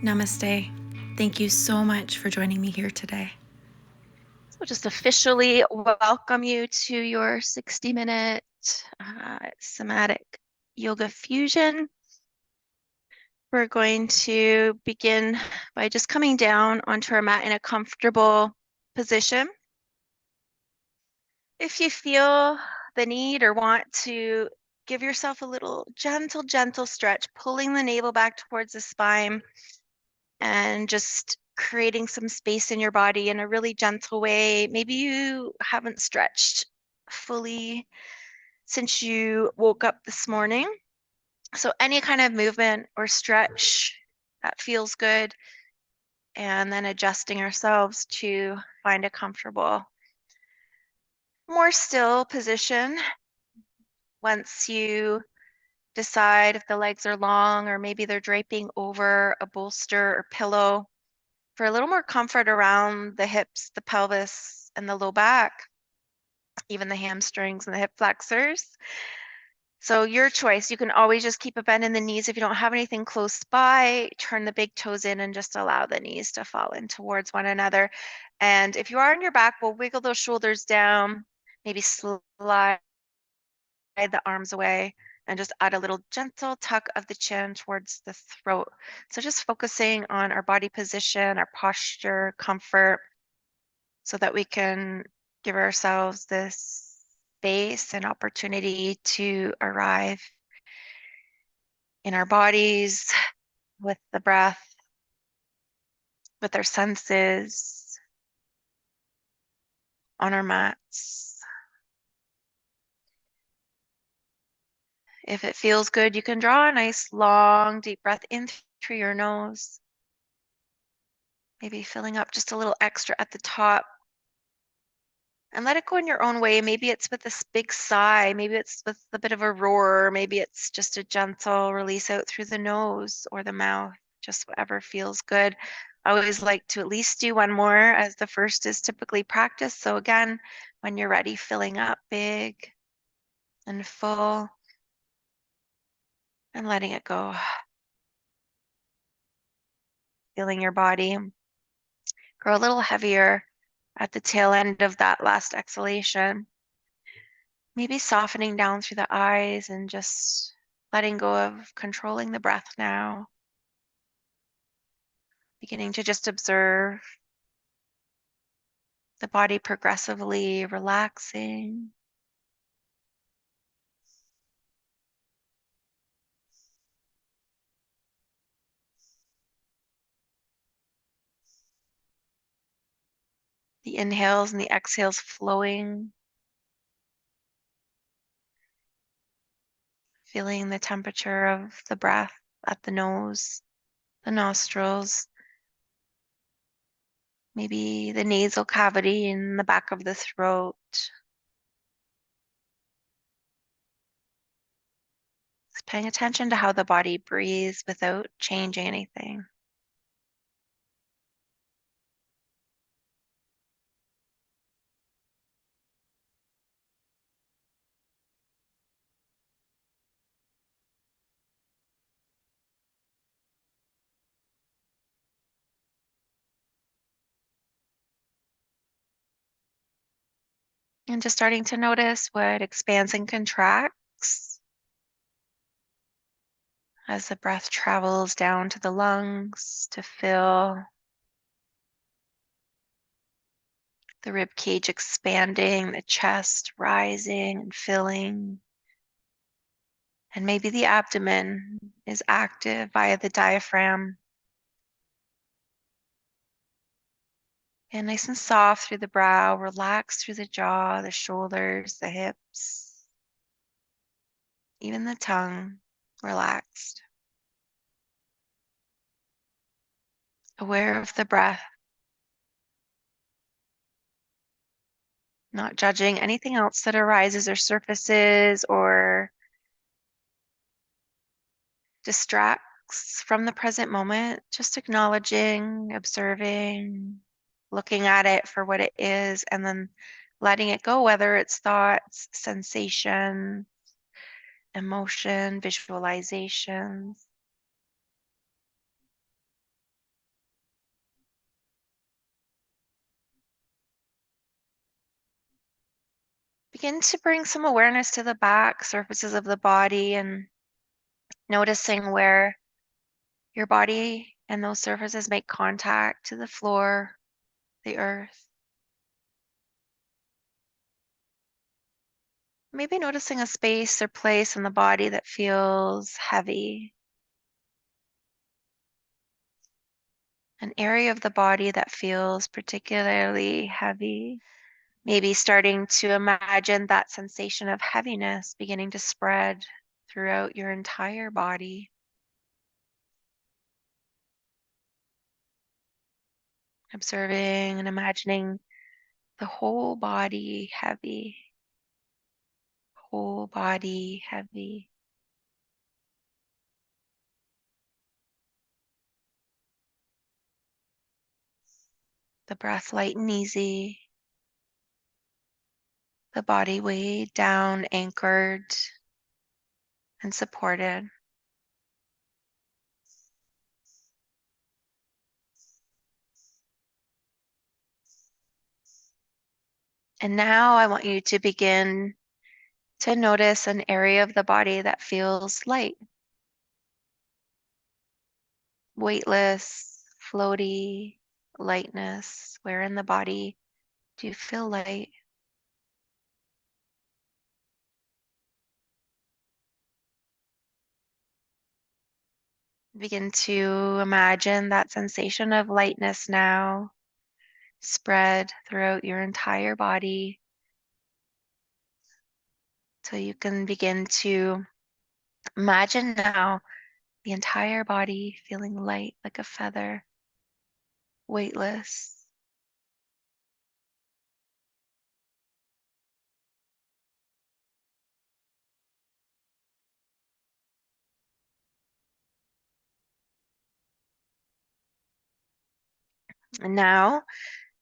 Namaste. Thank you so much for joining me here today. So just officially welcome you to your 60-minute somatic yoga fusion. We're going to begin by just coming down onto our mat in a comfortable position. If you feel the need or want to give yourself a little gentle stretch, pulling the navel back towards the spine and just creating some space in your body in a really gentle way. Maybe you haven't stretched fully since you woke up this morning. So any kind of movement or stretch that feels good, and then adjusting ourselves to find a comfortable, more still position. Once you decide if the legs are long or maybe they're draping over a bolster or pillow, for a little more comfort around the hips, the pelvis, and the low back, even the hamstrings and the hip flexors. So your choice. You can always just keep a bend in the knees. If you don't have anything close by, turn the big toes in and just allow the knees to fall in towards one another. And if you are on your back, we'll wiggle those shoulders down, maybe slide the arms away, and just add a little gentle tuck of the chin towards the throat. So just focusing on our body position, our posture, comfort, so that we can give ourselves this space and opportunity to arrive in our bodies with the breath, with our senses, on our mats. If it feels good, you can draw a nice long, deep breath in through your nose. Maybe filling up just a little extra at the top. And let it go in your own way. Maybe it's with this big sigh. Maybe it's with a bit of a roar. Maybe it's just a gentle release out through the nose or the mouth, just whatever feels good. I always like to at least do one more, as the first is typically practice. So again, when you're ready, filling up big and full and letting it go. Feeling your body grow a little heavier at the tail end of that last exhalation. Maybe softening down through the eyes and just letting go of controlling the breath now. Beginning to just observe the body progressively relaxing. The inhales and the exhales flowing. Feeling the temperature of the breath at the nose, the nostrils, maybe the nasal cavity in the back of the throat. Just paying attention to how the body breathes without changing anything. And just starting to notice what expands and contracts as the breath travels down to the lungs to fill the rib cage, expanding, the chest rising and filling. And maybe the abdomen is active via the diaphragm. And nice and soft through the brow, relax through the jaw, the shoulders, the hips, even the tongue, relaxed. Aware of the breath, not judging anything else that arises or surfaces or distracts from the present moment, just acknowledging, observing, looking at it for what it is, and then letting it go, whether it's thoughts, sensation, emotion, visualizations. Begin to bring some awareness to the back surfaces of the body and noticing where your body and those surfaces make contact to the floor, the earth. Maybe noticing a space or place in the body that feels heavy, an area of the body that feels particularly heavy. Maybe starting to imagine that sensation of heaviness beginning to spread throughout your entire body. Observing and imagining the whole body heavy, whole body heavy. The breath light and easy. The body weighed down, anchored, and supported. And now I want you to begin to notice an area of the body that feels light, weightless, floaty, lightness. Where in the body do you feel light? Begin to imagine that sensation of lightness now spread throughout your entire body so you can begin to imagine now the entire body feeling light like a feather, weightless. And now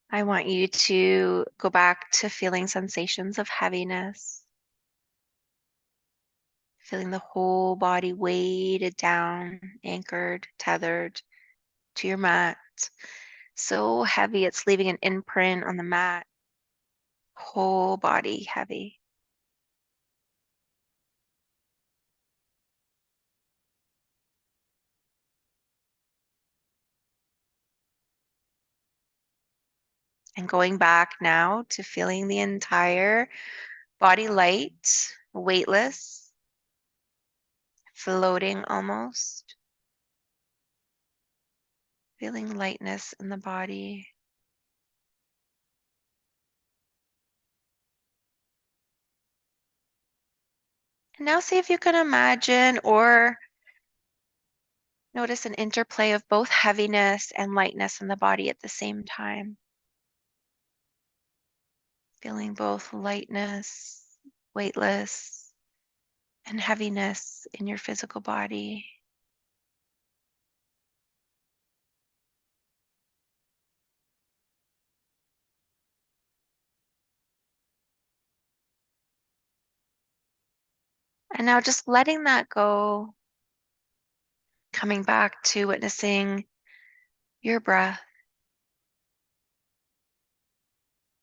I want you to go back to feeling sensations of heaviness, feeling the whole body weighted down, anchored, tethered to your mat. So heavy it's leaving an imprint on the mat. Whole body heavy. And going back now to feeling the entire body light, weightless, floating almost. Feeling lightness in the body. And now see if you can imagine or notice an interplay of both heaviness and lightness in the body at the same time. Feeling both lightness, weightless, and heaviness in your physical body. And now just letting that go, coming back to witnessing your breath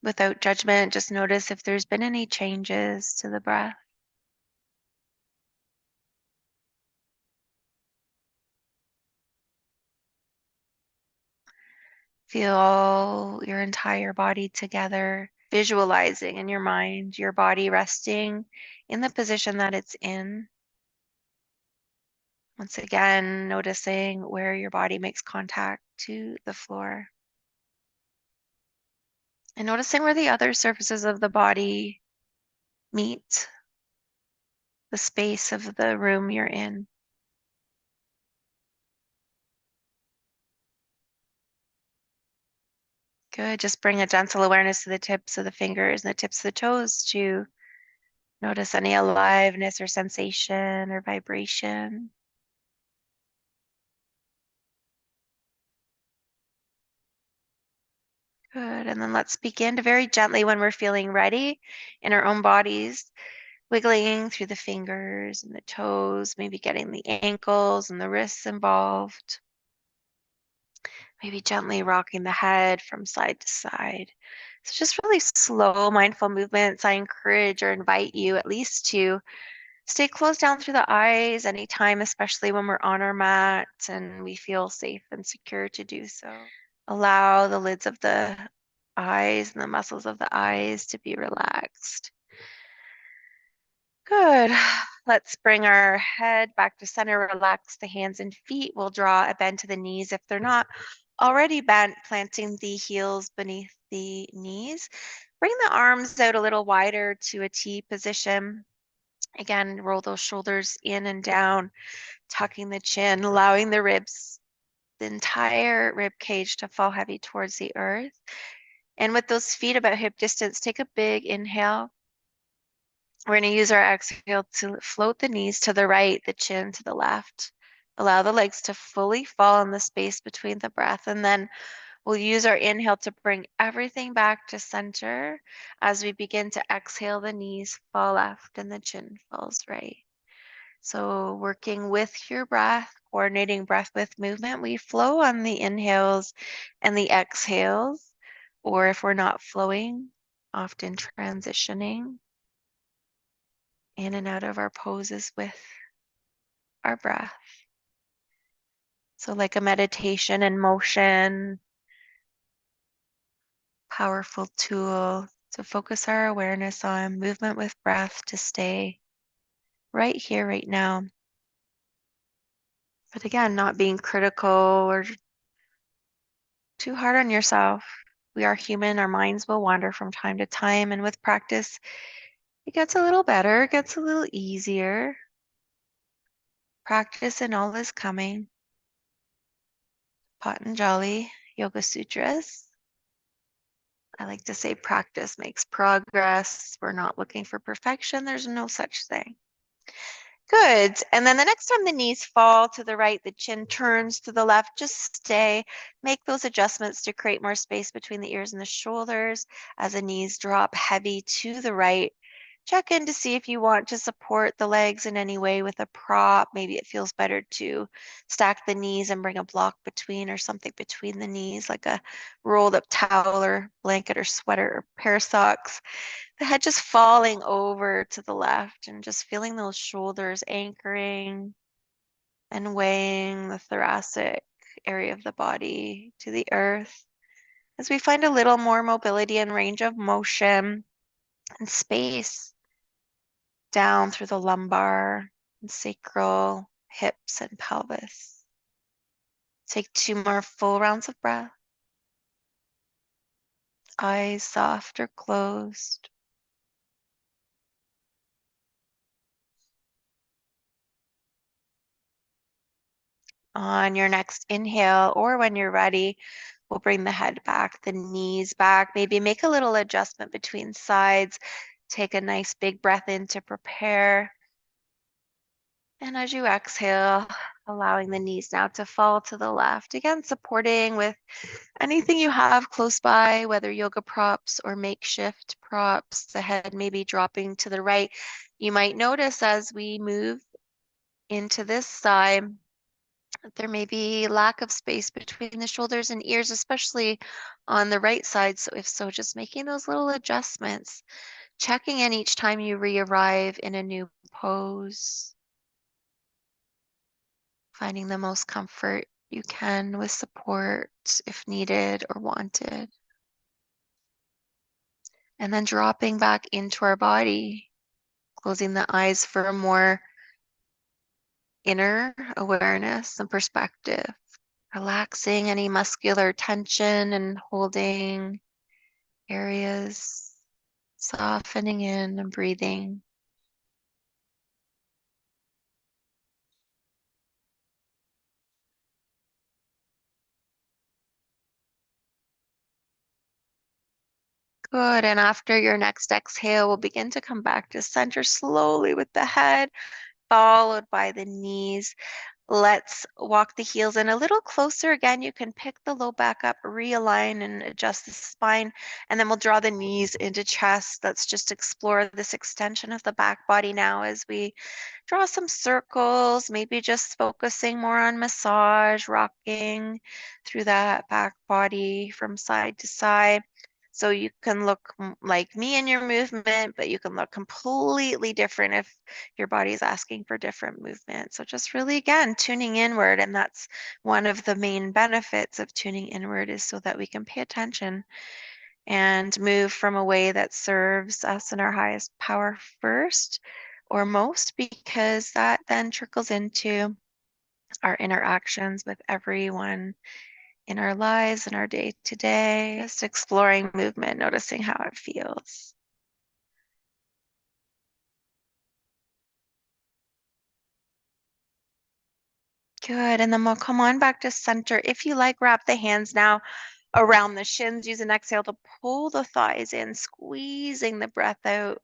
without judgment. Just notice if there's been any changes to the breath. Feel your entire body together, visualizing in your mind your body resting in the position that it's in. Once again, noticing where your body makes contact to the floor. And noticing where the other surfaces of the body meet the space of the room you're in. Good. Just bring a gentle awareness to the tips of the fingers and the tips of the toes to notice any aliveness or sensation or vibration. Good. And then let's begin to very gently, when we're feeling ready in our own bodies, wiggling through the fingers and the toes, maybe getting the ankles and the wrists involved. Maybe gently rocking the head from side to side. So just really slow, mindful movements. I encourage or invite you at least to stay closed down through the eyes anytime, especially when we're on our mat and we feel safe and secure to do so. Allow the lids of the eyes and the muscles of the eyes to be relaxed. Good. Let's bring our head back to center, relax the hands and feet. We'll draw a bend to the knees if they're not already bent, planting the heels beneath the knees. Bring the arms out a little wider to a T position. Again, roll those shoulders in and down, tucking the chin, allowing the ribs, the entire rib cage to fall heavy towards the earth. And with those feet about hip distance, take a big inhale. We're going to use our exhale to float the knees to the right, the chin to the left. Allow the legs to fully fall in the space between the breath. And then we'll use our inhale to bring everything back to center. As we begin to exhale, the knees fall left and the chin falls right. So working with your breath, coordinating breath with movement, we flow on the inhales and the exhales, or if we're not flowing, often transitioning in and out of our poses with our breath. So like a meditation in motion, powerful tool to focus our awareness on movement with breath to stay right here, right now. But again, not being critical or too hard on yourself. We are human, our minds will wander from time to time, and with practice, it gets a little better, it gets a little easier. Practice and all is coming. Patanjali Yoga Sutras. I like to say practice makes progress. We're not looking for perfection. There's no such thing. Good. And then the next time the knees fall to the right, the chin turns to the left, just stay. Make those adjustments to create more space between the ears and the shoulders as the knees drop heavy to the right. Check in to see if you want to support the legs in any way with a prop. Maybe it feels better to stack the knees and bring a block between or something between the knees, like a rolled up towel or blanket or sweater or pair of socks. The head just falling over to the left and just feeling those shoulders anchoring and weighing the thoracic area of the body to the earth as we find a little more mobility and range of motion and space down through the lumbar and sacral, hips, and pelvis. Take 2 more full rounds of breath. Eyes soft or closed. On your next inhale, or when you're ready, we'll bring the head back, the knees back, maybe make a little adjustment between sides. Take a nice big breath in to prepare. And as you exhale, allowing the knees now to fall to the left. Again, supporting with anything you have close by, whether yoga props or makeshift props. The head maybe dropping to the right. You might notice as we move into this side, there may be lack of space between the shoulders and ears, especially on the right side. So if so, just making those little adjustments, checking in each time you re-arrive in a new pose, finding the most comfort you can with support if needed or wanted. And then dropping back into our body, closing the eyes for a more inner awareness and perspective. Relaxing any muscular tension and holding areas, softening in and breathing. Good. And after your next exhale, we'll begin to come back to center slowly with the head, followed by the knees. Let's walk the heels in a little closer. Again, you can pick the low back up, realign and adjust the spine, and then we'll draw the knees into chest. Let's just explore this extension of the back body now as we draw some circles, maybe just focusing more on massage, rocking through that back body from side to side. So you can look like me in your movement, but you can look completely different if your body is asking for different movement. So just really, again, tuning inward. And that's one of the main benefits of tuning inward, is so that we can pay attention and move from a way that serves us and our highest power first or most, because that then trickles into our interactions with everyone in our lives, in our day to day. Just exploring movement, noticing how it feels. Good. And then we'll come on back to center. If you like, wrap the hands now around the shins. Use an exhale to pull the thighs in, squeezing the breath out.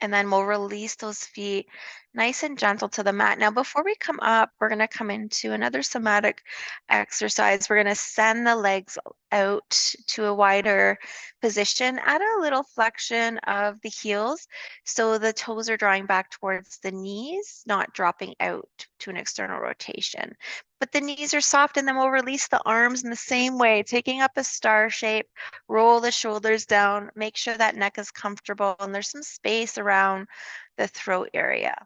And then we'll release those feet nice and gentle to the mat. Now, before we come up, we're going to come into another somatic exercise. We're going to send the legs out to a wider position. Add a little flexion of the heels so the toes are drawing back towards the knees, not dropping out to an external rotation. But the knees are soft, and then we'll release the arms in the same way, taking up a star shape. Roll the shoulders down, make sure that neck is comfortable and there's some space around the throat area.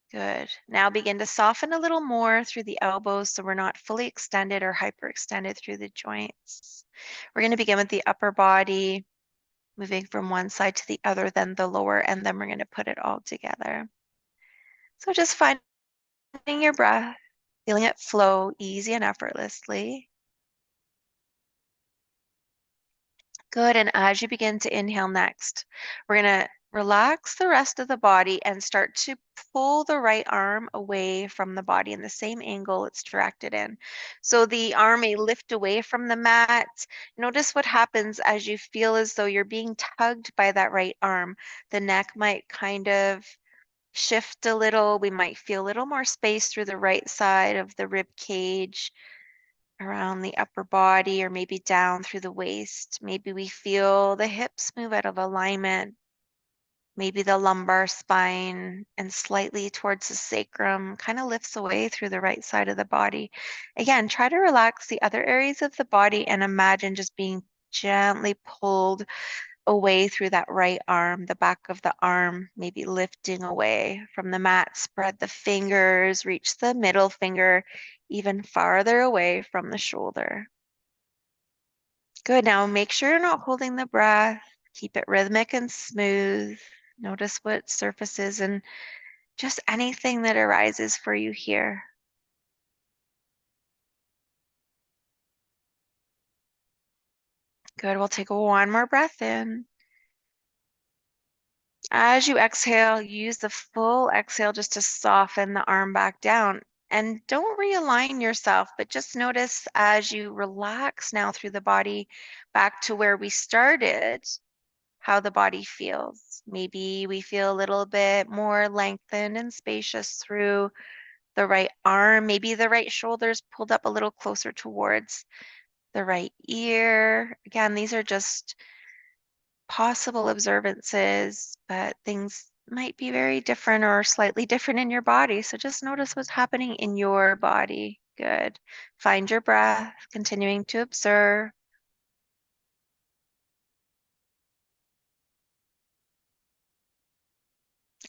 Good. Now begin to soften a little more through the elbows so we're not fully extended or hyperextended through the joints. We're going to begin with the upper body, moving from one side to the other, then the lower, and then we're going to put it all together. So just finding your breath, feeling it flow easy and effortlessly. Good. And as you begin to inhale next, we're going to relax the rest of the body and start to pull the right arm away from the body in the same angle it's directed in. So the arm may lift away from the mat. Notice what happens as you feel as though you're being tugged by that right arm. The neck might kind of shift a little. We might feel a little more space through the right side of the rib cage, around the upper body, or maybe down through the waist. Maybe we feel the hips move out of alignment, maybe the lumbar spine and slightly towards the sacrum kind of lifts away through the right side of the body. Again, try to relax the other areas of the body and imagine just being gently pulled away through that right arm, the back of the arm, maybe lifting away from the mat. Spread the fingers, reach the middle finger even farther away from the shoulder. Good. Now make sure you're not holding the breath. Keep it rhythmic and smooth. Notice what surfaces and just anything that arises for you here. Good. We'll take one more breath in. As you exhale, use the full exhale just to soften the arm back down. And don't realign yourself, but just notice as you relax now through the body back to where we started, how the body feels. Maybe we feel a little bit more lengthened and spacious through the right arm. Maybe the right shoulder's pulled up a little closer towards the right ear. Again, these are just possible observances, but things might be very different or slightly different in your body. So just notice what's happening in your body. Good. Find your breath, continuing to observe.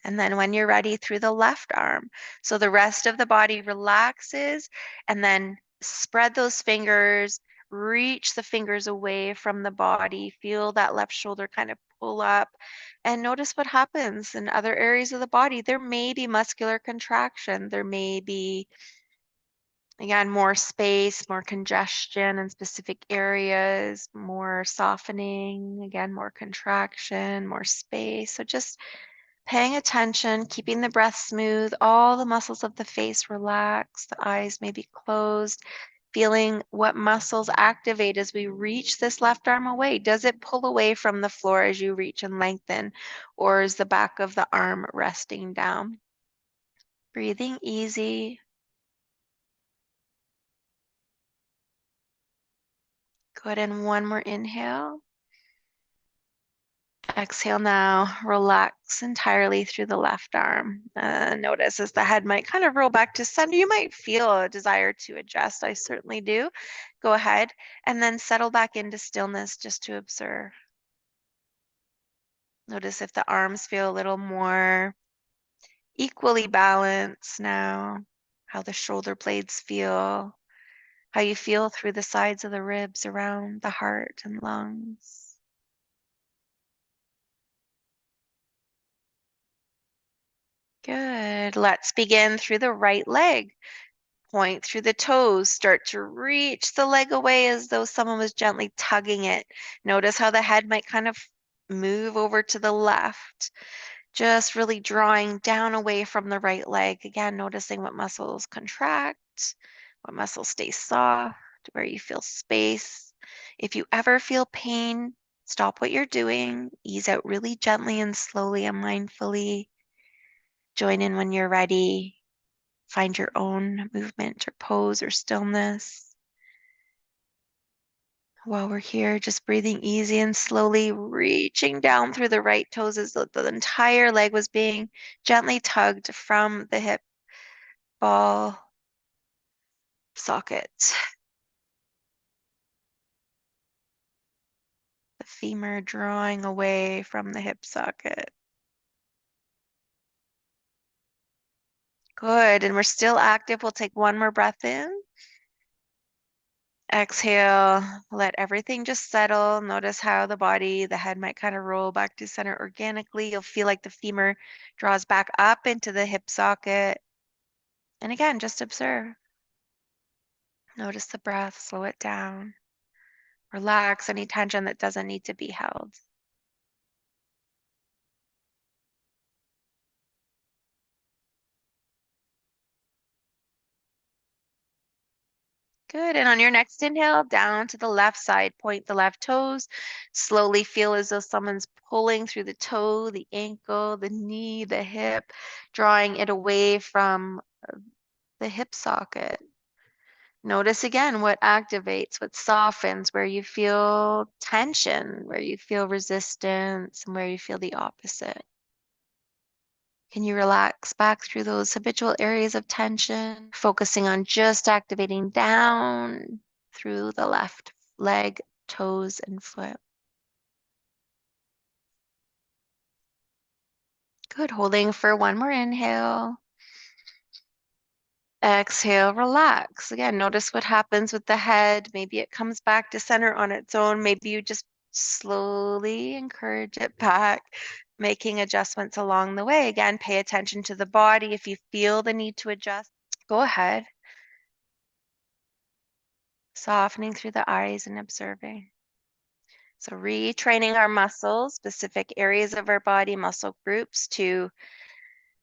And then when you're ready, through the left arm. So the rest of the body relaxes, and then spread those fingers, reach the fingers away from the body. Feel that left shoulder kind of pull up, and notice what happens in other areas of the body. There may be muscular contraction. There may be, again, more space, more congestion in specific areas, more softening, again, more contraction, more space. So just paying attention, keeping the breath smooth, all the muscles of the face relax, the eyes may be closed, feeling what muscles activate as we reach this left arm away. Does it pull away from the floor as you reach and lengthen, or is the back of the arm resting down? Breathing easy. Good, and one more inhale. Exhale now, relax entirely through the left arm. Notice as the head might kind of roll back to center, you might feel a desire to adjust. I certainly do. Go ahead and then settle back into stillness just to observe. Notice if the arms feel a little more equally balanced now, how the shoulder blades feel, how you feel through the sides of the ribs around the heart and lungs. Good. Let's begin through the right leg. Point through the toes. Start to reach the leg away as though someone was gently tugging it. Notice how the head might kind of move over to the left. Just really drawing down away from the right leg. Again, noticing what muscles contract, what muscles stay soft, where you feel space. If you ever feel pain, stop what you're doing. Ease out really gently and slowly and mindfully. Join in when you're ready. Find your own movement or pose or stillness. While we're here, just breathing easy and slowly reaching down through the right toes as though the entire leg was being gently tugged from the hip ball socket. The femur drawing away from the hip socket. Good, and we're still active. We'll take one more breath in. Exhale, let everything just settle. Notice how the body, the head might kind of roll back to center organically. You'll feel like the femur draws back up into the hip socket. And again, just observe. Notice the breath, slow it down. Relax any tension that doesn't need to be held. Good. And on your next inhale, down to the left side, point the left toes. Slowly feel as though someone's pulling through the toe, the ankle, the knee, the hip, drawing it away from the hip socket. Notice again what activates, what softens, where you feel tension, where you feel resistance, and where you feel the opposite. Can you relax back through those habitual areas of tension, focusing on just activating down through the left leg, toes, and foot? Good. Holding for one more inhale. Exhale, relax. Again, notice what happens with the head. Maybe it comes back to center on its own. Maybe you just slowly encourage it back, making adjustments along the way. Again, pay attention to the body. If you feel the need to adjust, go ahead. Softening through the eyes and observing. So retraining our muscles, specific areas of our body, muscle groups to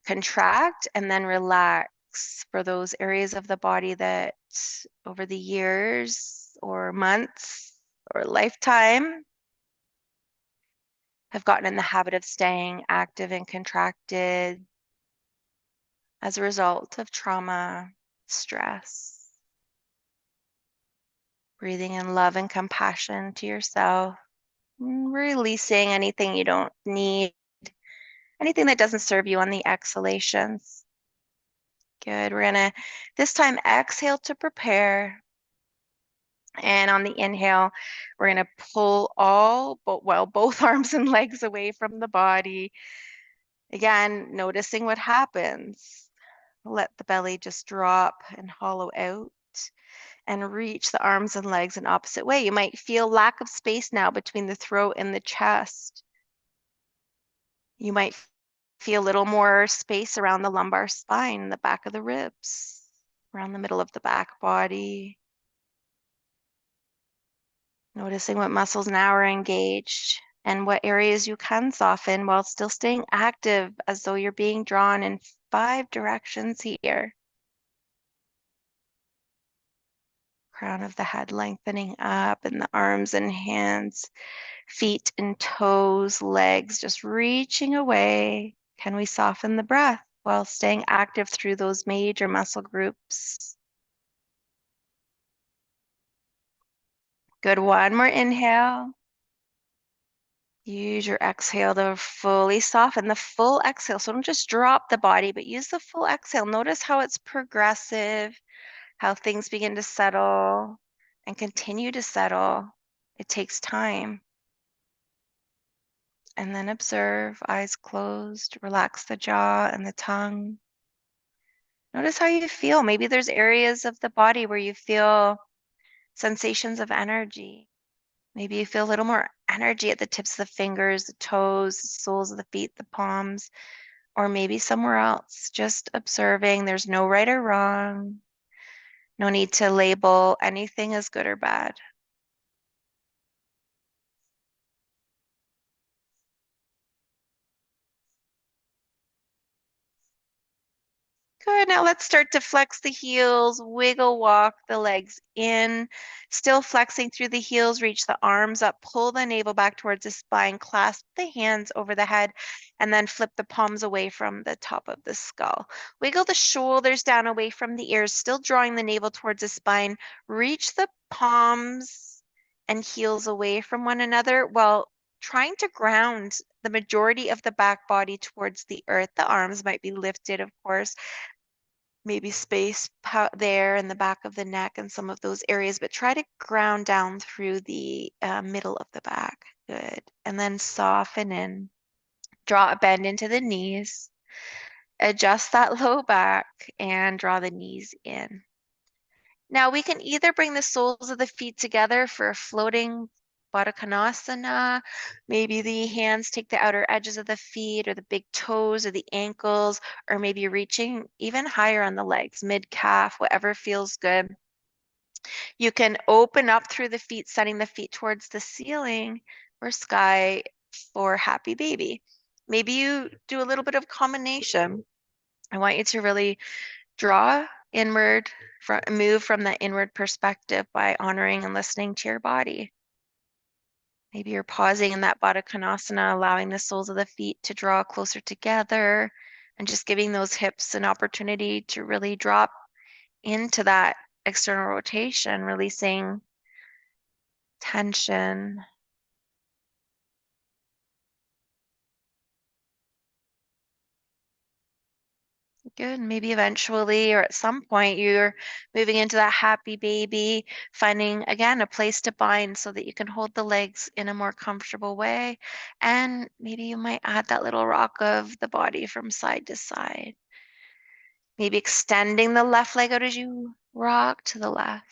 contract and then relax for those areas of the body that over the years or months or lifetime have gotten in the habit of staying active and contracted as a result of trauma, stress. Breathing in love and compassion to yourself, releasing anything you don't need, anything that doesn't serve you on the exhalations. Good. We're gonna this time exhale to prepare. And on the inhale, we're gonna pull both arms and legs away from the body. Again, noticing what happens. Let the belly just drop and hollow out and reach the arms and legs in opposite way. You might feel lack of space now between the throat and the chest. You might feel a little more space around the lumbar spine, the back of the ribs, around the middle of the back body. Noticing what muscles now are engaged and what areas you can soften while still staying active as though you're being drawn in 5 directions here. Crown of the head lengthening up and the arms and hands, feet and toes, legs just reaching away. Can we soften the breath? while staying active through those major muscle groups. Good. One more inhale. Use your exhale to fully soften the full exhale. So don't just drop the body, but use the full exhale. Notice how it's progressive, how things begin to settle and continue to settle. It takes time. And then observe, eyes closed, relax the jaw and the tongue. Notice how you feel. Maybe there's areas of the body where you feel sensations of energy. Maybe you feel a little more energy at the tips of the fingers, the toes, the soles of the feet, the palms, or maybe somewhere else. Just observing. There's no right or wrong. No need to label anything as good or bad. Good. Now let's start to flex the heels, wiggle walk the legs in, still flexing through the heels, reach the arms up, pull the navel back towards the spine, clasp the hands over the head, and then flip the palms away from the top of the skull. Wiggle the shoulders down away from the ears, still drawing the navel towards the spine. Reach the palms and heels away from one another while trying to ground the majority of the back body towards the earth. The arms might be lifted, of course, maybe space there in the back of the neck and some of those areas, but try to ground down through the middle of the back. Good. And then soften in. Draw a bend into the knees. Adjust that low back and draw the knees in. Now we can either bring the soles of the feet together for a floating Baddha Konasana. Maybe the hands take the outer edges of the feet or the big toes or the ankles, or maybe reaching even higher on the legs, mid calf, whatever feels good. You can open up through the feet, setting the feet towards the ceiling or sky for happy baby. Maybe you do a little bit of combination. I want you to really draw inward, move from that inward perspective by honoring and listening to your body. Maybe you're pausing in that Baddha Konasana, allowing the soles of the feet to draw closer together and just giving those hips an opportunity to really drop into that external rotation, releasing tension. Good. Maybe eventually or at some point you're moving into that happy baby, finding again a place to bind so that you can hold the legs in a more comfortable way. And maybe you might add that little rock of the body from side to side. Maybe extending the left leg out as you rock to the left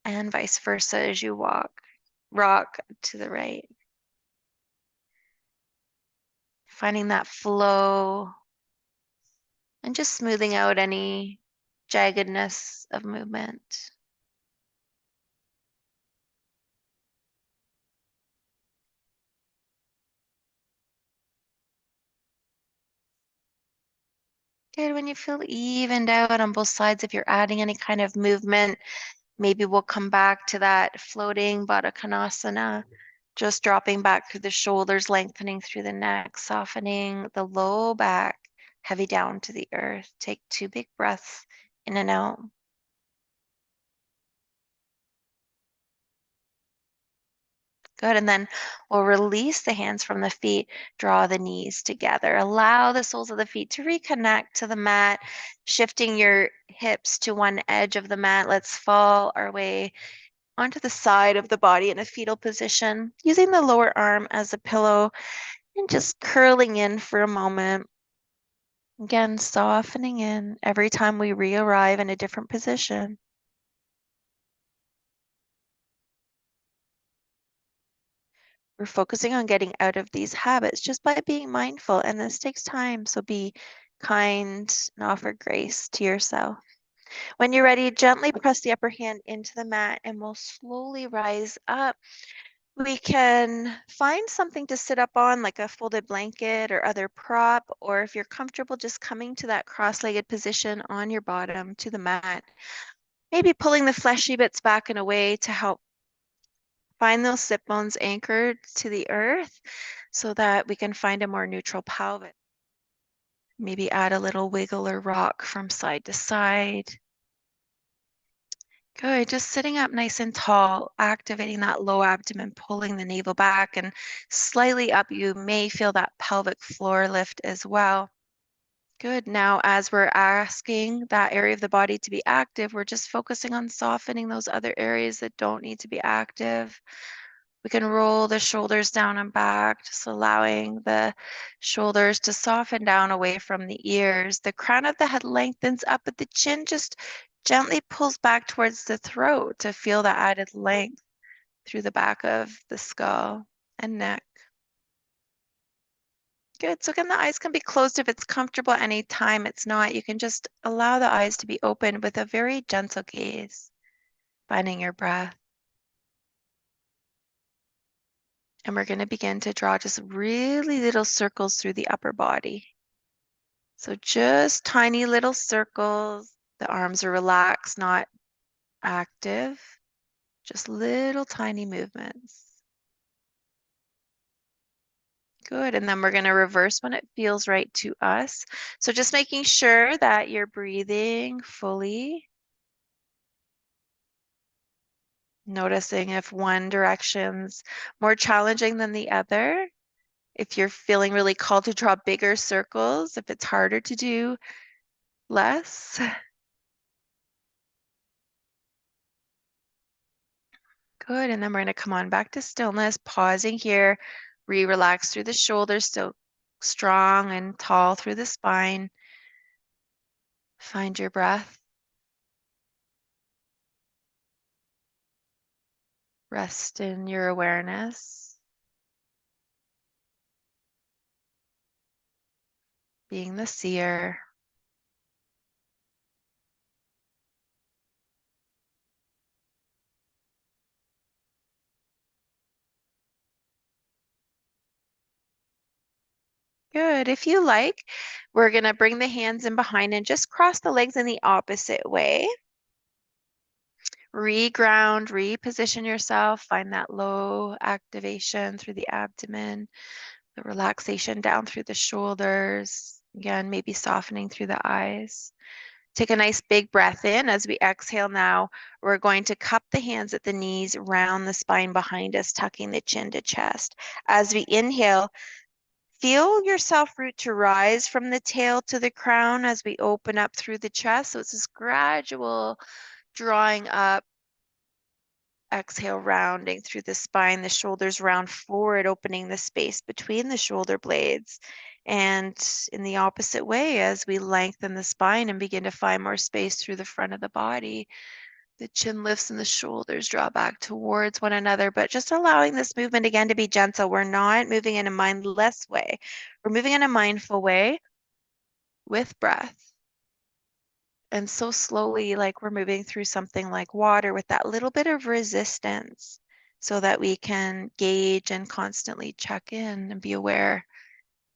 and vice versa as you rock to the right. Finding that flow and just smoothing out any jaggedness of movement. Good. When you feel evened out on both sides, if you're adding any kind of movement, maybe we'll come back to that floating Baddha Konasana, just dropping back through the shoulders, lengthening through the neck, softening the low back, heavy down to the earth. Take 2 big breaths in and out. Good. And then we'll release the hands from the feet, draw the knees together. Allow the soles of the feet to reconnect to the mat, shifting your hips to one edge of the mat. Let's fall our way onto the side of the body in a fetal position, using the lower arm as a pillow and just curling in for a moment. Again, softening in every time we re-arrive in a different position. We're focusing on getting out of these habits just by being mindful, and this takes time, so be kind and offer grace to yourself. When you're ready, gently press the upper hand into the mat and we'll slowly rise up. We can find something to sit up on, like a folded blanket or other prop, or if you're comfortable just coming to that cross-legged position on your bottom to the mat, maybe pulling the fleshy bits back and away to help find those sit bones anchored to the earth so that we can find a more neutral pelvis. Maybe add a little wiggle or rock from side to side. Good. Just sitting up nice and tall, activating that low abdomen, pulling the navel back and slightly up. You may feel that pelvic floor lift as well. Good. Now, as we're asking that area of the body to be active, we're just focusing on softening those other areas that don't need to be active. We can roll the shoulders down and back, just allowing the shoulders to soften down away from the ears. The crown of the head lengthens up, but the chin just gently pulls back towards the throat to feel the added length through the back of the skull and neck. Good. So again, the eyes can be closed if it's comfortable at any time. It's not. You can just allow the eyes to be open with a very gentle gaze, finding your breath. And we're going to begin to draw just really little circles through the upper body. So just tiny little circles. The arms are relaxed, not active. Just little tiny movements. Good. And then we're going to reverse when it feels right to us. So just making sure that you're breathing fully. Noticing if one direction's more challenging than the other. If you're feeling really called to draw bigger circles, if it's harder to do less. Good. And then we're going to come on back to stillness, pausing here. Relax through the shoulders, still strong and tall through the spine. Find your breath. Rest in your awareness. Being the seer. Good. If you like, we're going to bring the hands in behind and just cross the legs in the opposite way. Reground, reposition yourself. Find that low activation through the abdomen, the relaxation down through the shoulders. Again, maybe softening through the eyes. Take a nice big breath in. As we exhale now, we're going to cup the hands at the knees, round the spine behind us, tucking the chin to chest. As we inhale, feel yourself root to rise from the tail to the crown as we open up through the chest. So it's this gradual drawing up. Exhale, rounding through the spine, the shoulders round forward, opening the space between the shoulder blades. And in the opposite way, as we lengthen the spine and begin to find more space through the front of the body, the chin lifts and the shoulders draw back towards one another, but just allowing this movement again to be gentle. We're not moving in a mindless way. We're moving in a mindful way with breath. And so slowly, like we're moving through something like water with that little bit of resistance so that we can gauge and constantly check in and be aware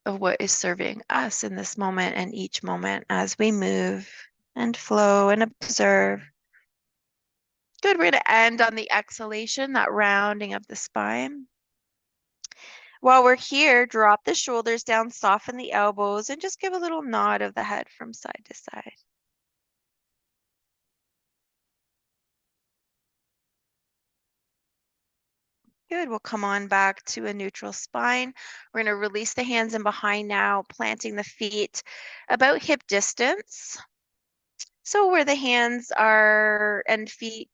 of what is serving us in this moment and each moment as we move and flow and observe. Good. We're going to end on the exhalation, that rounding of the spine. While we're here, drop the shoulders down, soften the elbows, and just give a little nod of the head from side to side. Good. We'll come on back to a neutral spine. We're going to release the hands in behind now, planting the feet about hip distance. So where the hands are and feet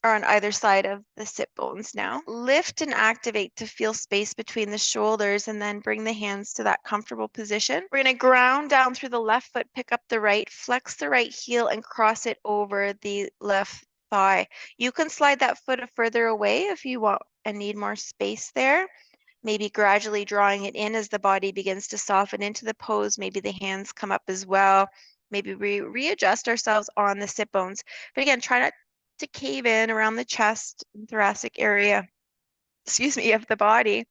are on either side of the sit bones now. Lift and activate to feel space between the shoulders and then bring the hands to that comfortable position. We're going to ground down through the left foot, pick up the right, flex the right heel and cross it over the left thigh. You can slide that foot further away if you want and need more space there. Maybe gradually drawing it in as the body begins to soften into the pose. Maybe the hands come up as well. Maybe we readjust ourselves on the sit bones. But again, try not to cave in around the chest and thoracic area, excuse me, of the body.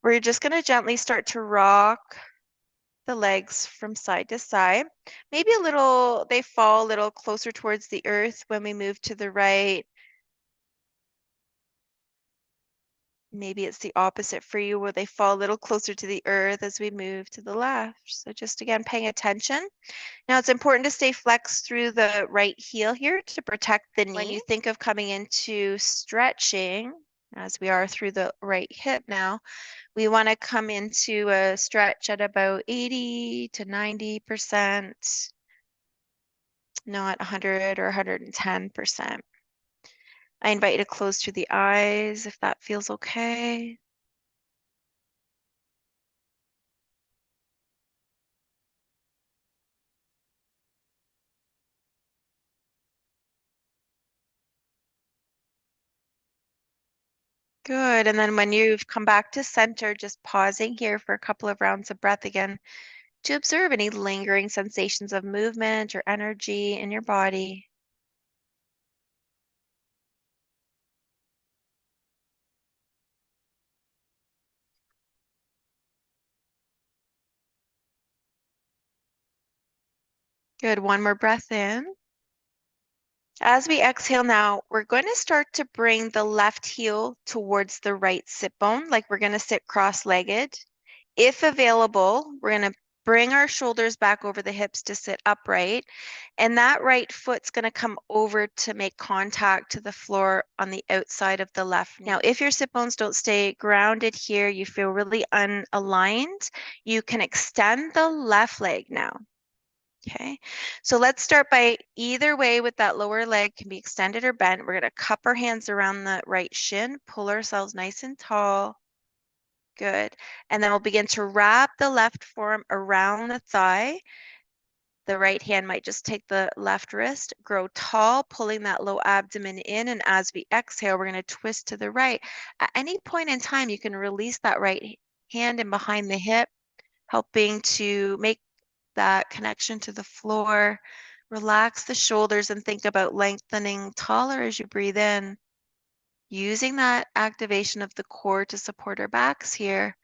We're just going to gently start to rock the legs from side to side. Maybe a little, they fall a little closer towards the earth when we move to the right. Maybe it's the opposite for you where they fall a little closer to the earth as we move to the left. So just again, paying attention. Now it's important to stay flexed through the right heel here to protect the knee. When you think of coming into stretching, as we are through the right hip now, we want to come into a stretch at about 80 to 90%, not 100 or 110%. I invite you to close through the eyes if that feels okay. Good. And then when you've come back to center, just pausing here for a couple of rounds of breath again to observe any lingering sensations of movement or energy in your body. Good. One more breath in. As we exhale now, we're going to start to bring the left heel towards the right sit bone, like we're going to sit cross-legged. If available, we're going to bring our shoulders back over the hips to sit upright, and that right foot's going to come over to make contact to the floor on the outside of the left knee. Now, if your sit bones don't stay grounded here, you feel really unaligned, you can extend the left leg now. Okay, so let's start by either way with that lower leg can be extended or bent. We're going to cup our hands around the right shin, pull ourselves nice and tall. Good. And then we'll begin to wrap the left forearm around the thigh. The right hand might just take the left wrist, grow tall, pulling that low abdomen in. And as we exhale, we're going to twist to the right. At any point in time, you can release that right hand in behind the hip, helping to make that connection to the floor. Relax the shoulders and think about lengthening taller as you breathe in. Using that activation of the core to support our backs here,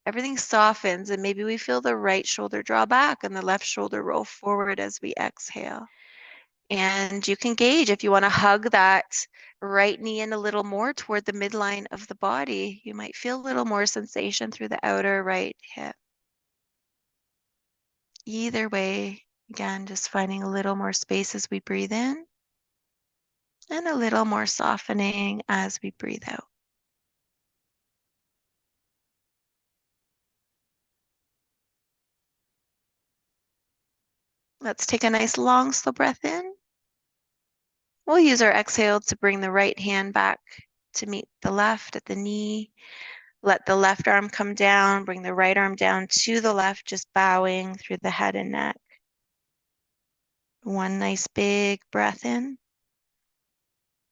everything softens and maybe we feel the right shoulder draw back and the left shoulder roll forward as we exhale. And you can gauge if you want to hug that right knee in a little more toward the midline of the body. You might feel a little more sensation through the outer right hip. Either way, again, just finding a little more space as we breathe in and a little more softening as we breathe out. Let's take a nice long, slow breath in. We'll use our exhale to bring the right hand back to meet the left at the knee. Let the left arm come down, bring the right arm down to the left, just bowing through the head and neck. One nice big breath in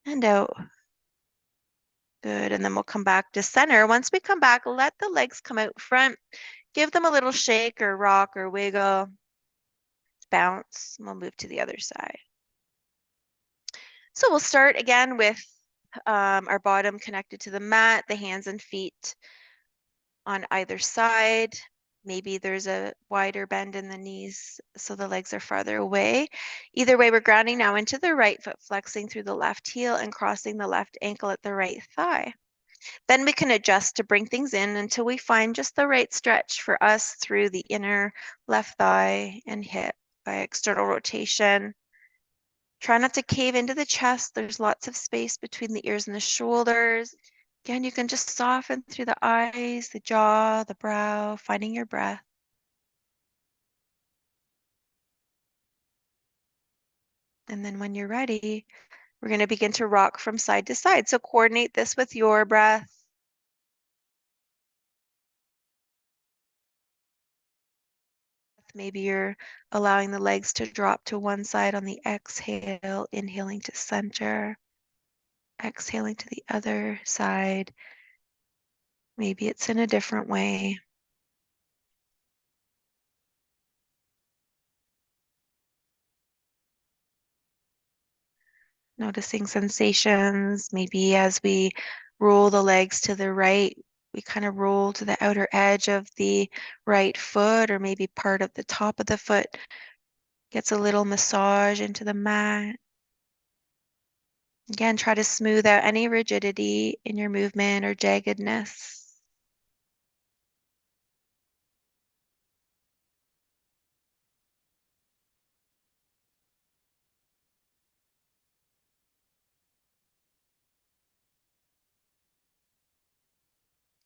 and out. Good, and then we'll come back to center. Once we come back, let the legs come out front. Give them a little shake or rock or wiggle. Bounce, and we'll move to the other side. So we'll start again with our bottom connected to the mat, the hands and feet on either side. Maybe there's a wider bend in the knees so the legs are farther away. Either way, we're grounding now into the right foot, flexing through the left heel and crossing the left ankle at the right thigh. Then we can adjust to bring things in until we find just the right stretch for us through the inner left thigh and hip by external rotation. Try not to cave into the chest. There's lots of space between the ears and the shoulders. Again, you can just soften through the eyes, the jaw, the brow, finding your breath. And then when you're ready, we're going to begin to rock from side to side. So coordinate this with your breath. Maybe you're allowing the legs to drop to one side on the exhale, inhaling to center, exhaling to the other side. Maybe it's in a different way. Noticing sensations, maybe as we roll the legs to the right, we kind of roll to the outer edge of the right foot, or maybe part of the top of the foot gets a little massage into the mat. Again, try to smooth out any rigidity in your movement or jaggedness.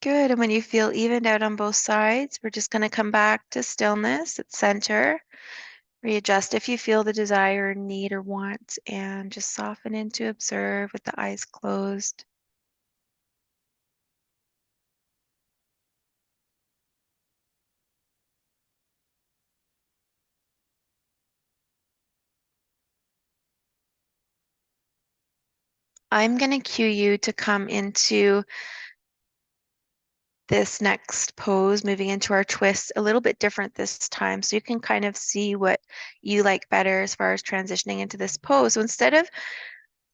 Good. And when you feel evened out on both sides, we're just going to come back to stillness at center. Readjust if you feel the desire, need, or want, and just soften into observe with the eyes closed. I'm going to cue you to come into this next pose, moving into our twist, a little bit different this time. So you can kind of see what you like better as far as transitioning into this pose. So instead of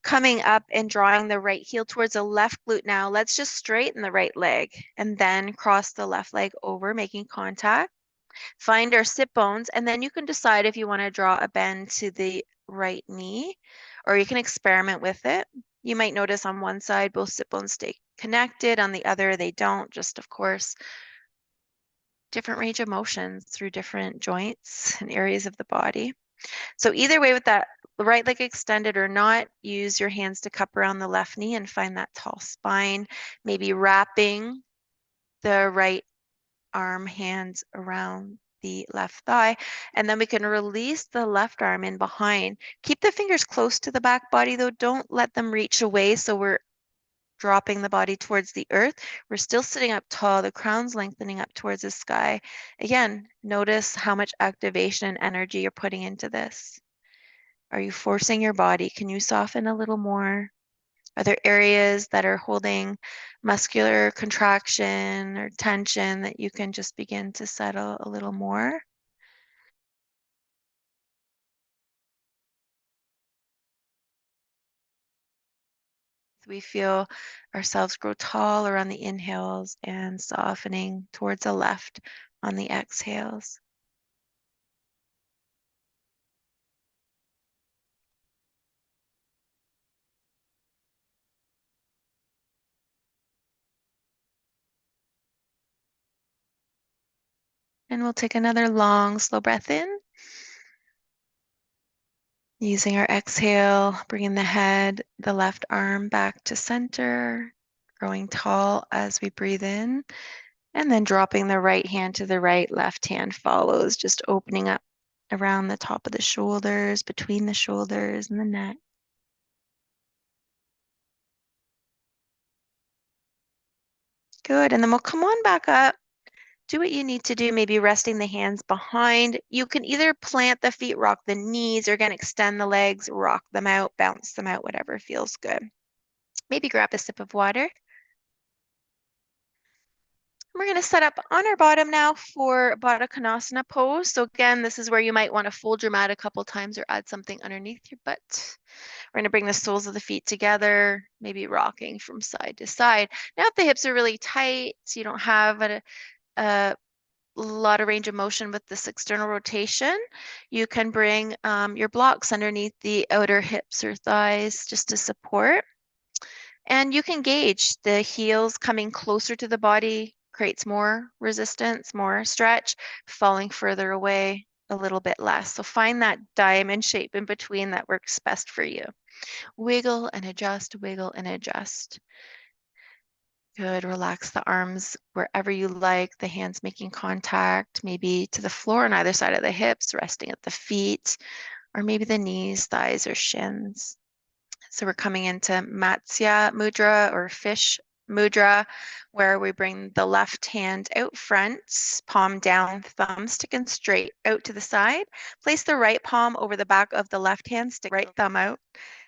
coming up and drawing the right heel towards the left glute now, let's just straighten the right leg and then cross the left leg over, making contact. Find our sit bones, and then you can decide if you want to draw a bend to the right knee, or you can experiment with it. You might notice on one side both sit bones stay connected, on the other they don't. Just, of course, different range of motions through different joints and areas of the body. So either way, with that right leg extended or not, use your hands to cup around the left knee and find that tall spine, maybe wrapping the right arm, hands around the left thigh, and then we can release the left arm in behind. Keep the fingers close to the back body though, don't let them reach away so we're dropping the body towards the earth. We're still sitting up tall, the crown's lengthening up towards the sky. Again, notice how much activation and energy you're putting into this. Are you forcing your body? Can you soften a little more? Are there areas that are holding muscular contraction or tension that you can just begin to settle a little more? We feel ourselves grow taller on the inhales and softening towards the left on the exhales. And we'll take another long, slow breath in. Using our exhale, bringing the head, the left arm back to center, growing tall as we breathe in, and then dropping the right hand to the right, left hand follows, just opening up around the top of the shoulders, between the shoulders and the neck. Good, and then we'll come on back up. Do what you need to do, maybe resting the hands behind. You can either plant the feet, rock the knees, or again, extend the legs, rock them out, bounce them out, whatever feels good. Maybe grab a sip of water. We're going to set up on our bottom now for Baddha Konasana pose. So again, this is where you might want to fold your mat a couple times or add something underneath your butt. We're going to bring the soles of the feet together, maybe rocking from side to side. Now, if the hips are really tight, so you don't have a lot of range of motion with this external rotation, you can bring your blocks underneath the outer hips or thighs just to support. And you can gauge the heels coming closer to the body creates more resistance, more stretch, falling further away a little bit less. So find that diamond shape in between that works best for you. Wiggle and adjust, wiggle and adjust. Good. Relax the arms wherever you like, the hands making contact, maybe to the floor on either side of the hips, resting at the feet, or maybe the knees, thighs, or shins. So we're coming into Matsya Mudra or fish mudra, where we bring the left hand out front, palm down, thumb sticking straight out to the side. Place the right palm over the back of the left hand, stick right thumb out.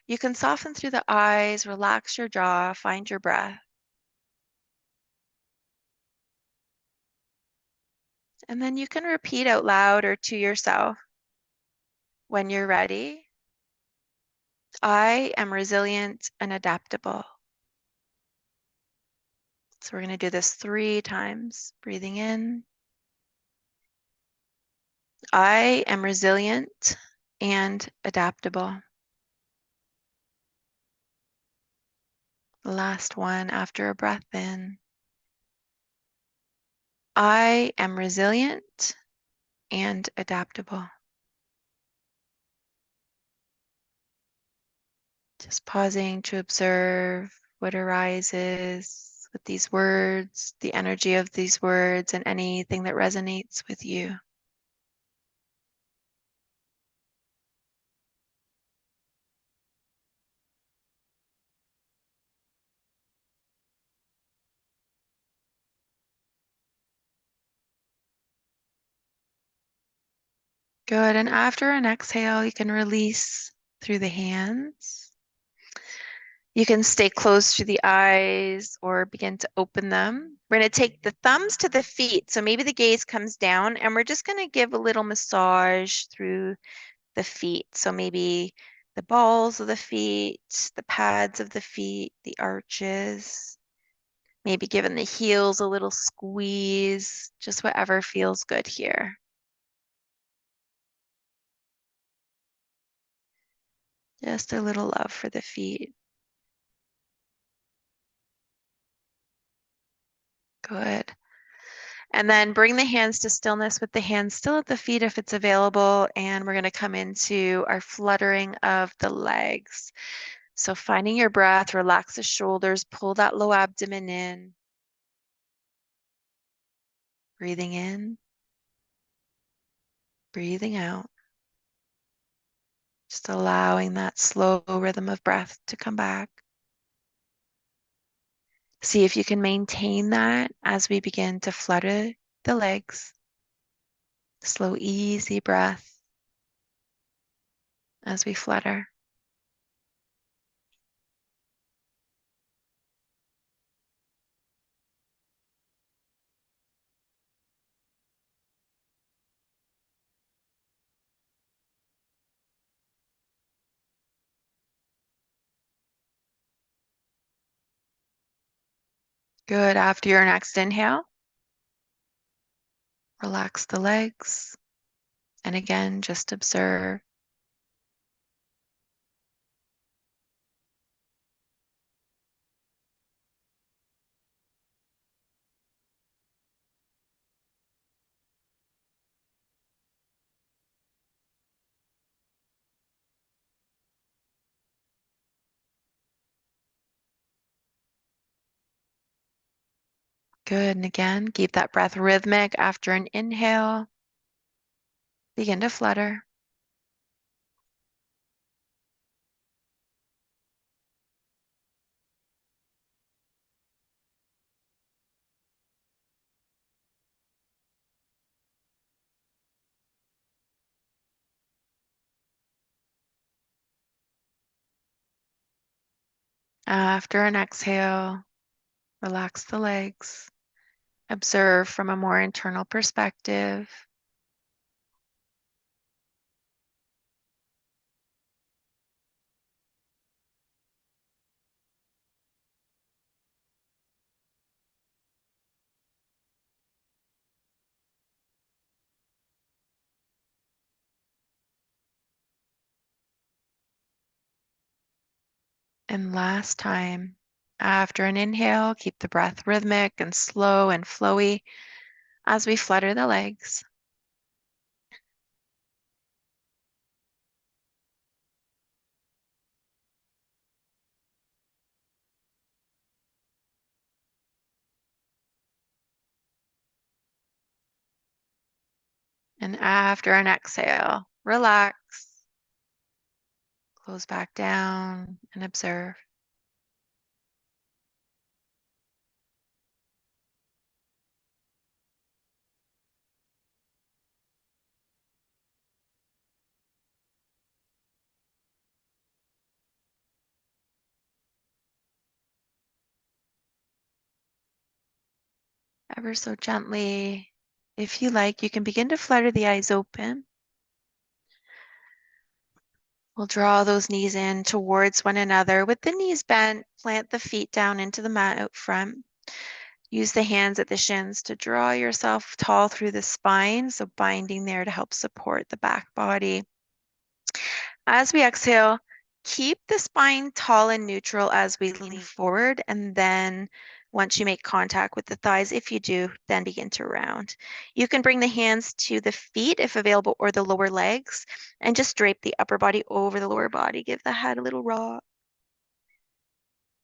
You can soften through the eyes, relax your jaw, find your breath. And then you can repeat out loud or to yourself when you're ready. I am resilient and adaptable. So we're going to do this 3 times. Breathing in. I am resilient and adaptable. Last one after a breath in. I am resilient and adaptable. Just pausing to observe what arises with these words, the energy of these words, and anything that resonates with you. Good. And after an exhale, you can release through the hands. You can stay closed to the eyes or begin to open them. We're going to take the thumbs to the feet. So maybe the gaze comes down and we're just going to give a little massage through the feet. So maybe the balls of the feet, the pads of the feet, the arches, maybe giving the heels a little squeeze, just whatever feels good here. Just a little love for the feet. Good. And then bring the hands to stillness with the hands still at the feet if it's available. And we're going to come into our fluttering of the legs. So finding your breath, relax the shoulders, pull that low abdomen in. Breathing in, breathing out. Just allowing that slow rhythm of breath to come back. See if you can maintain that as we begin to flutter the legs. Slow, easy breath as we flutter. Good. After your next inhale, relax the legs. And again, just observe. Good. And again, keep that breath rhythmic. After an inhale, begin to flutter. After an exhale, relax the legs. Observe from a more internal perspective. And last time, after an inhale, keep the breath rhythmic and slow and flowy as we flutter the legs. And after an exhale, relax, close back down and observe. Ever so gently, if you like, you can begin to flutter the eyes open. We'll draw those knees in towards one another. With the knees bent, plant the feet down into the mat out front. Use the hands at the shins to draw yourself tall through the spine, so binding there to help support the back body. As we exhale, Keep the spine tall and neutral as we lean forward, and then once you make contact with the thighs, if you do, then begin to round. You can bring the hands to the feet if available or the lower legs, and just drape the upper body over the lower body. Give the head a little rock.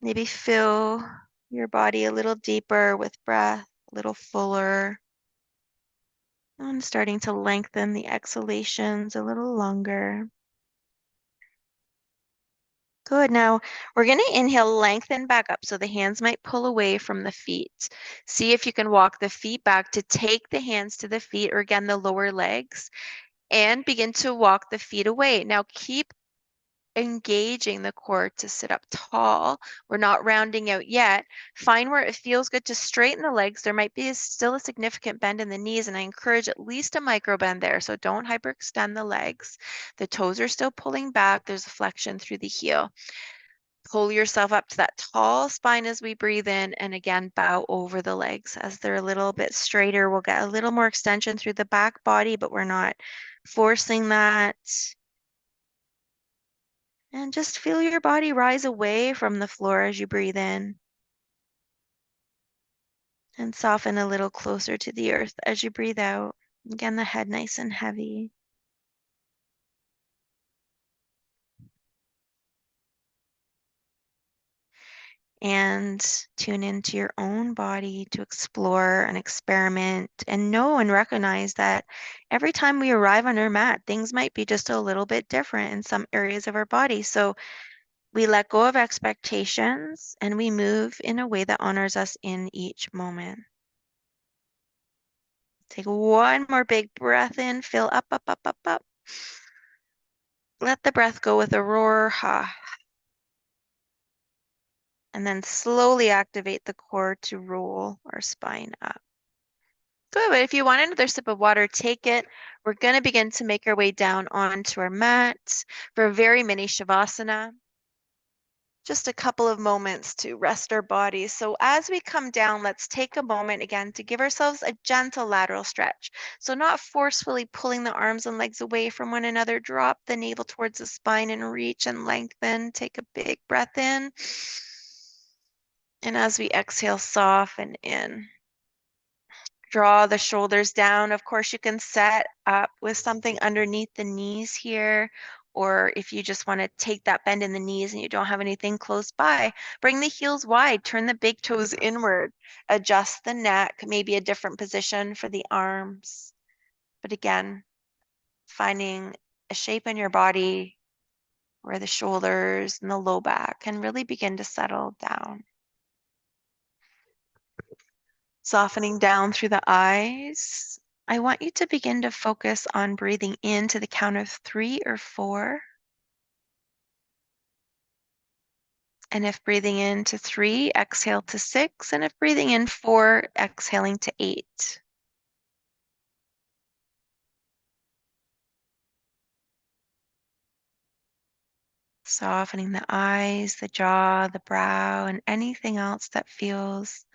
Maybe fill your body a little deeper with breath, a little fuller. And starting to lengthen the exhalations a little longer. Good. Now we're going to inhale, lengthen back up so the hands might pull away from the feet. See if you can walk the feet back to take the hands to the feet, or again, the lower legs, and begin to walk the feet away. Now keep engaging the core to sit up tall. We're not rounding out yet. Find where it feels good to straighten the legs. There might be still a significant bend in the knees, and I encourage at least a micro bend there. So don't hyperextend the legs. The toes are still pulling back. There's a flexion through the heel. Pull yourself up to that tall spine as we breathe in, and again, bow over the legs. As they're a little bit straighter, we'll get a little more extension through the back body, but we're not forcing that. And just feel your body rise away from the floor as you breathe in. And soften a little closer to the earth as you breathe out. Again, the head nice and heavy. And tune into your own body to explore and experiment, and know and recognize that every time we arrive on our mat, things might be just a little bit different in some areas of our body. So we let go of expectations and we move in a way that honors us in each moment. Take one more big breath in, fill up, up, up, up, up. Let the breath go with a roar, ha. And then slowly activate the core to roll our spine up. Good, but if you want another sip of water, take it. We're going to begin to make our way down onto our mat for a very mini Shavasana. Just a couple of moments to rest our bodies. So as we come down, let's take a moment again to give ourselves a gentle lateral stretch. So not forcefully pulling the arms and legs away from one another. Drop the navel towards the spine and reach and lengthen. Take a big breath in. And as we exhale, soften in. Draw the shoulders down. Of course, you can set up with something underneath the knees here, or if you just want to take that bend in the knees and you don't have anything close by, bring the heels wide, turn the big toes inward, adjust the neck, maybe a different position for the arms. But again, finding a shape in your body where the shoulders and the low back can really begin to settle down. Softening down through the eyes. I want you to begin to focus on breathing in to the count of 3 or 4. And if breathing in to 3, exhale to 6. And if breathing in 4, exhaling to 8. Softening the eyes, the jaw, the brow, and anything else that feels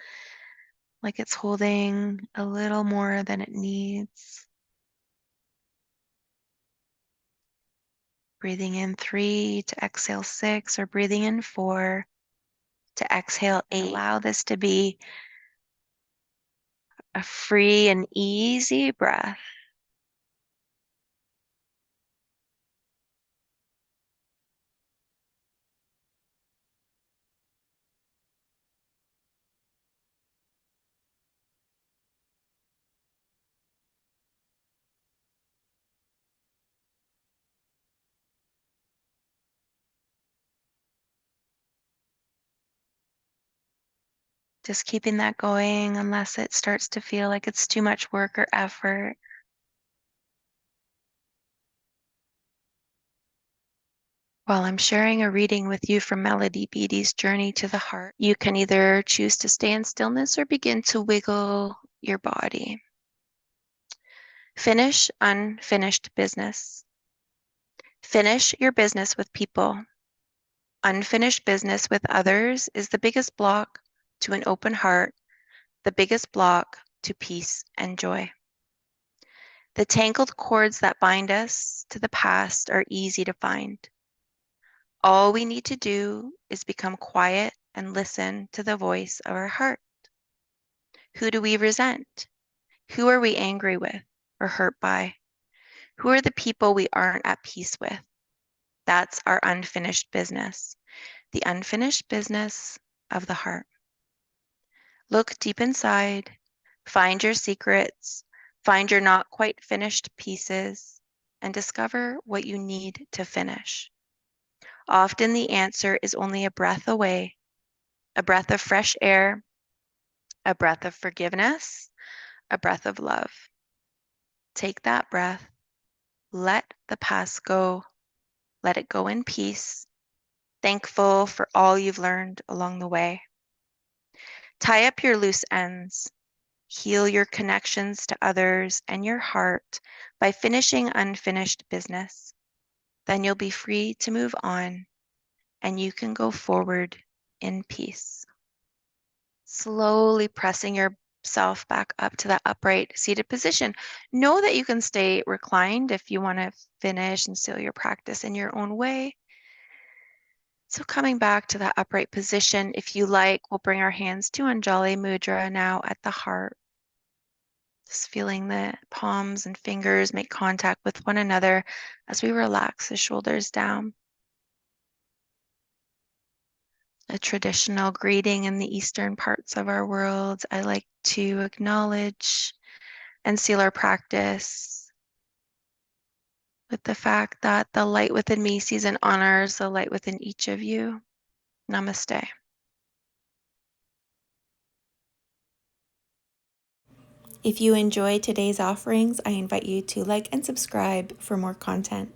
like it's holding a little more than it needs. Breathing in 3 to exhale 6, or breathing in 4 to exhale 8. Allow this to be a free and easy breath. Just keeping that going unless it starts to feel like it's too much work or effort. While I'm sharing a reading with you from Melody Beattie's Journey to the Heart, you can either choose to stay in stillness or begin to wiggle your body. Finish unfinished business. Finish your business with people. Unfinished business with others is the biggest block to an open heart, the biggest block to peace and joy. The tangled cords that bind us to the past are easy to find. All we need to do is become quiet and listen to the voice of our heart. Who do we resent? Who are we angry with or hurt by? Who are the people we aren't at peace with? That's our unfinished business, the unfinished business of the heart. Look deep inside, find your secrets, find your not quite finished pieces, and discover what you need to finish. Often the answer is only a breath away, a breath of fresh air, a breath of forgiveness, a breath of love. Take that breath, let the past go, let it go in peace, thankful for all you've learned along the way. Tie up your loose ends, heal your connections to others and your heart by finishing unfinished business. Then you'll be free to move on and you can go forward in peace. Slowly pressing yourself back up to that upright seated position. Know that you can stay reclined if you want to finish and seal your practice in your own way. So coming back to that upright position, if you like, we'll bring our hands to Anjali Mudra now at the heart. Just feeling the palms and fingers make contact with one another as we relax the shoulders down. A traditional greeting in the eastern parts of our world, I like to acknowledge and seal our practice with the fact that the light within me sees and honors the light within each of you. Namaste. If you enjoyed today's offerings, I invite you to like and subscribe for more content.